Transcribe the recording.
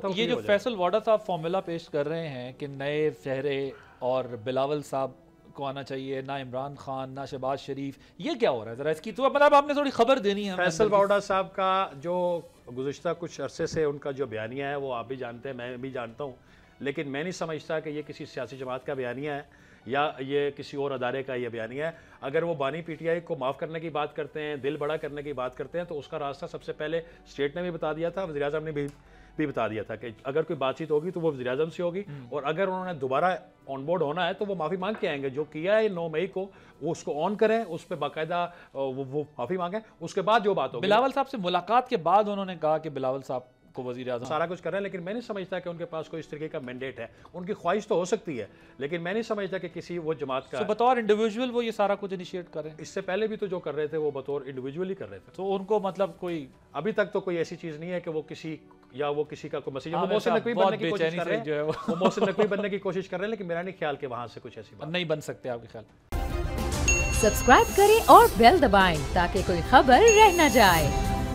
तो ये जो फैसल वाडा साहब फॉर्मूला पेश कर रहे हैं कि नए चेहरे और बिलावल साहब को आना चाहिए, ना इमरान खान ना शहबाज शरीफ, ये क्या हो रहा है जरा इसकी तो मतलब आपने थोड़ी खबर देनी है। फैसल वाडा साहब का जो गुज़िश्ता कुछ अरसे से उनका जो बयानिया है वो आप भी जानते हैं, मैं भी जानता हूँ, लेकिन मैं नहीं समझता कि ये किसी सियासी जमात का बयानिया है या ये किसी और अदारे का ये बयानिया है। अगर वो बानी पीटीआई को माफ़ करने की बात करते हैं, दिल बड़ा करने की बात करते हैं, तो उसका रास्ता सबसे पहले स्टेट ने भी बता दिया था, वज़ीर आज़म ने भी बता दिया था कि अगर कोई बातचीत होगी तो वो वज़ीर आज़म से होगी, और अगर उन्होंने दोबारा ऑन बोर्ड होना है तो वो माफ़ी मांग के आएंगे। जो किया है 9 मई को वो उसको ऑन करें, उस पर बाकायदा वो माफ़ी मांगें, उसके बाद जो बात होगी। बिलावल साहब से मुलाकात के बाद उन्होंने कहा कि बिलावल साहब को वज़ीर आज़म सारा कुछ कर रहे हैं, लेकिन मैं नहीं समझता कि उनके पास कोई इस तरीके का मैंडेट है। उनकी ख्वाहिश तो हो सकती है, लेकिन मैं नहीं समझता कि किसी वो जमात का बतौर इंडिविजुअल वो ये सारा कुछ इनिशिएट करें। इससे पहले भी तो जो कर रहे थे वो बतौर इंडिविजुअल ही कर रहे थे, तो उनको मतलब कोई अभी तक तो कोई ऐसी चीज़ नहीं है कि वो किसी या वो किसी का कोई मैसेज वो मोहसिन नकवी बनने की कोशिश कर रहे हैं, वो मोहसिन नकवी बनने की कोशिश कर रहे हैं, लेकिन मेरा नहीं ख्याल कि वहां से कुछ ऐसी बात नहीं बन सकते। आपके ख्याल सब्सक्राइब करें और बेल दबाएं ताकि कोई खबर रह न जाए।